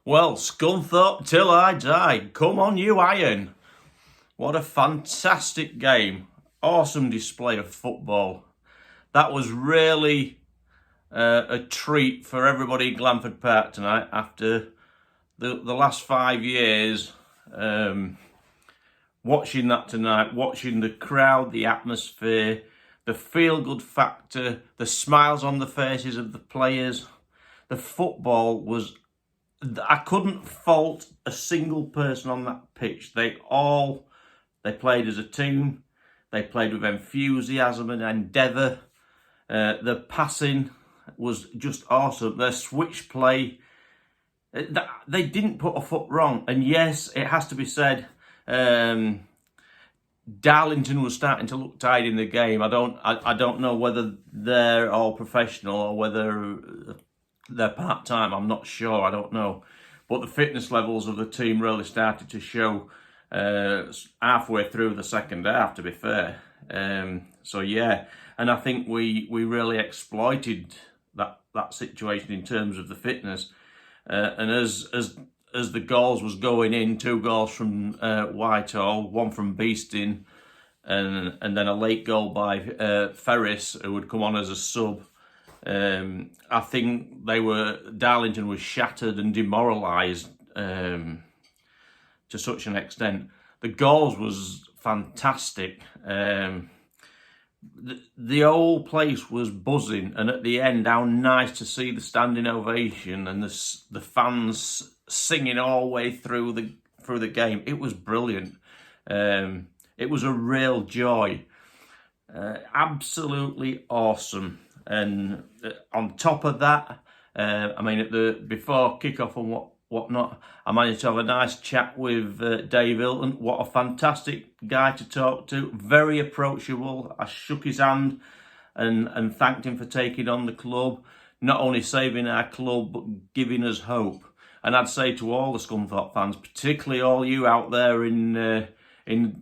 Well, Scunthorpe till I die. Come on, you Iron. What a fantastic game. Awesome display of football. That was really a treat for everybody in Glanford Park tonight after the last 5 years. Watching that tonight, watching the crowd, the atmosphere, the feel-good factor, the smiles on the faces of the players. The football was... I couldn't fault a single person on that pitch. They played as a team. They played with enthusiasm and endeavour. The passing was just awesome. Their switch play, they didn't put a foot wrong. And yes, it has to be said, Darlington was starting to look tired in the game. I don't know whether they're all professional or whether they're part-time. I'm not sure. I don't know. But the fitness levels of the team really started to show halfway through the second half, to be fair. So yeah, and I think we really exploited that situation in terms of the fitness. And as the goals was going in, 2 goals from Whitehall, 1 from Beeston, and then a late goal by Ferris, who would come on as a sub. I think Darlington was shattered and demoralised to such an extent. The goals was fantastic. The whole place was buzzing, and at the end, how nice to see the standing ovation and the fans singing all the way through the game. It was brilliant. It was a real joy. Absolutely awesome. And on top of that, before kick-off and whatnot, I managed to have a nice chat with Dave Hilton. What a fantastic guy to talk to. Very approachable. I shook his hand and thanked him for taking on the club. Not only saving our club, but giving us hope. And I'd say to all the Scunthorpe fans, particularly all you out there in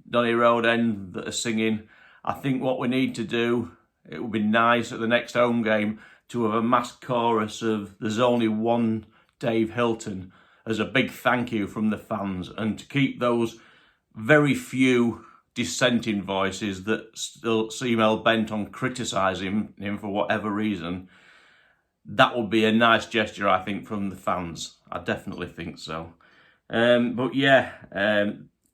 Donny Road End that are singing, I think what we need to do, it would be nice at the next home game to have a mass chorus of "There's only one Dave Hilton" as a big thank you from the fans, and to keep those very few dissenting voices that still seem hell-bent on criticising him for whatever reason. That would be a nice gesture, I think, from the fans. I definitely think so. But yeah,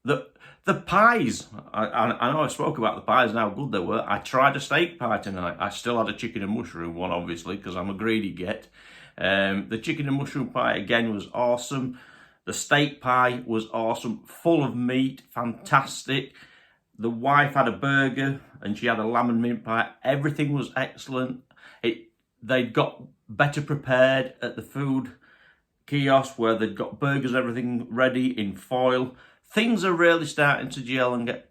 the pies, I know I spoke about the pies and how good they were. I tried a steak pie tonight. I still had a chicken and mushroom one, obviously, because I'm a greedy git. The chicken and mushroom pie, again, was awesome. The steak pie was awesome, full of meat, fantastic. The wife had a burger and she had a lamb and mint pie. Everything was excellent. They'd got better prepared at the food kiosk, where they'd got burgers, everything ready in foil. Things are really starting to gel and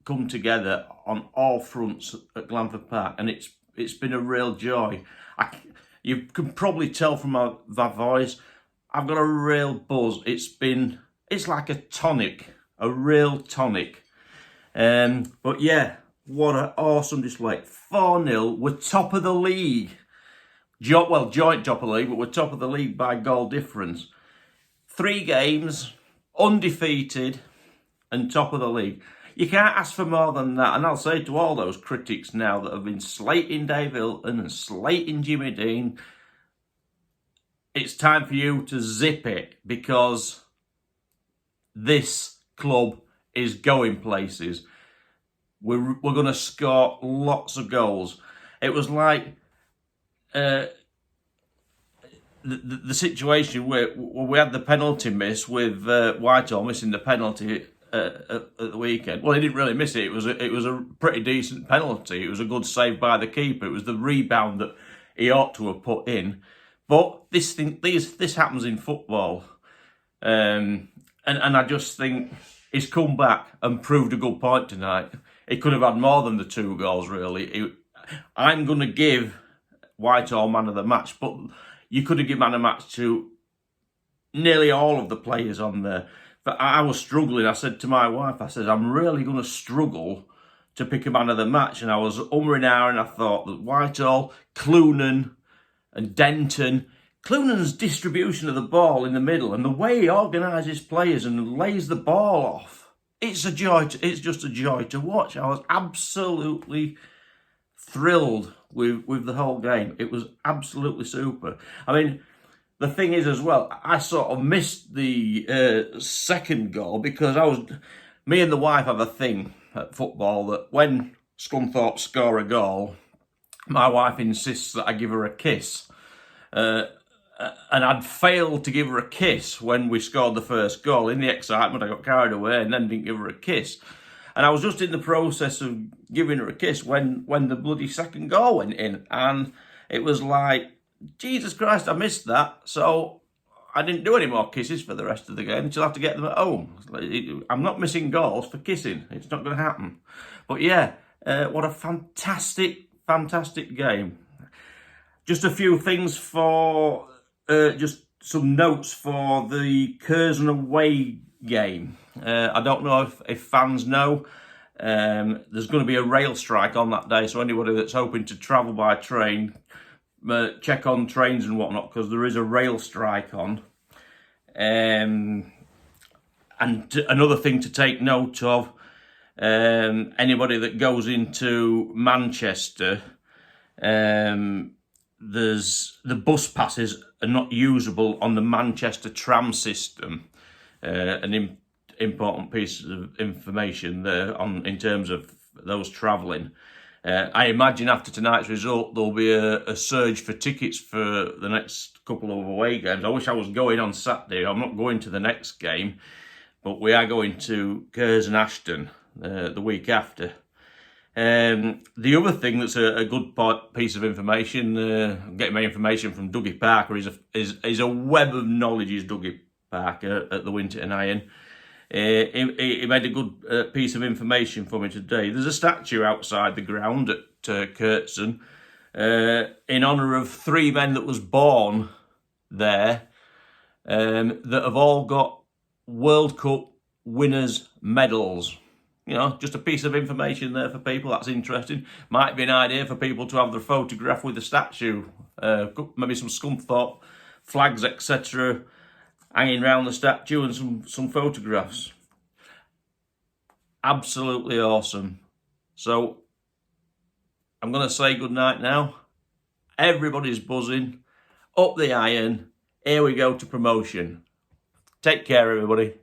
come together on all fronts at Glanford Park, and it's been a real joy. You can probably tell from my voice, I've got a real buzz. It's like a tonic, a real tonic. But yeah, what an awesome display. 4-0, we're top of the league. Joint top of the league, but we're top of the league by goal difference. 3 games, undefeated, and top of the league. You can't ask for more than that. And I'll say to all those critics now that have been slating Dave Hilton and slating Jimmy Dean, it's time for you to zip it, because this club is going places. We're going to score lots of goals. It was like the situation where we had the penalty miss with Whitehall missing the penalty at the weekend. Well, he didn't really miss it. It was a pretty decent penalty. It was a good save by the keeper. It was the rebound that he ought to have put in. But this happens in football, and I just think he's come back and proved a good point tonight. He could have had more than the 2 goals, really. I'm going to give Whitehall man of the match, but you could have given man of the match to nearly all of the players on there. But I was struggling. I said to my wife, I'm really going to struggle to pick a man of the match. And I was umming and ahhing. I thought that Whitehall, Clunan and Denton Cloonan's distribution of the ball in the middle and the way he organises players and lays the ball off, it's a joy. It's just a joy to watch. I was absolutely thrilled with the whole game. It was absolutely super. I mean, the thing is as well, I sort of missed the second goal because me and the wife have a thing at football that when Scunthorpe score a goal, my wife insists that I give her a kiss. And I'd failed to give her a kiss when we scored the first goal. In the excitement, I got carried away and then didn't give her a kiss. And I was just in the process of giving her a kiss when the bloody second goal went in. And it was like, Jesus Christ, I missed that. So I didn't do any more kisses for the rest of the game until I have to get them at home. I'm not missing goals for kissing. It's not going to happen. But yeah, what a fantastic, fantastic game. Just a few things for... just some notes for the Curzon away game. I don't know if fans know. There's going to be a rail strike on that day, so anybody that's hoping to travel by train, check on trains and whatnot, because there is a rail strike on. And another thing to take note of, anybody that goes into Manchester, the bus passes are not usable on the Manchester tram system. An important piece of information there in terms of those travelling. I imagine after tonight's result there'll be a surge for tickets for the next couple of away games. I wish I was going on Saturday. I'm not going to the next game, but we are going to Curzon Ashton the week after. The other thing that's a good piece of information, I'm getting my information from Dougie Parker, is a web of knowledge is Dougie Parker at the Winterton Iron. He made a good piece of information for me today. There's a statue outside the ground at Curzon in honour of 3 men that was born there that have all got World Cup winners' medals. You know, just a piece of information there for people. That's interesting. Might be an idea for people to have their photograph with the statue. Maybe some Scunthorpe flags, etc. hanging around the statue and some photographs. Absolutely awesome. So, I'm going to say goodnight now. Everybody's buzzing. Up the Iron. Here we go to promotion. Take care, everybody.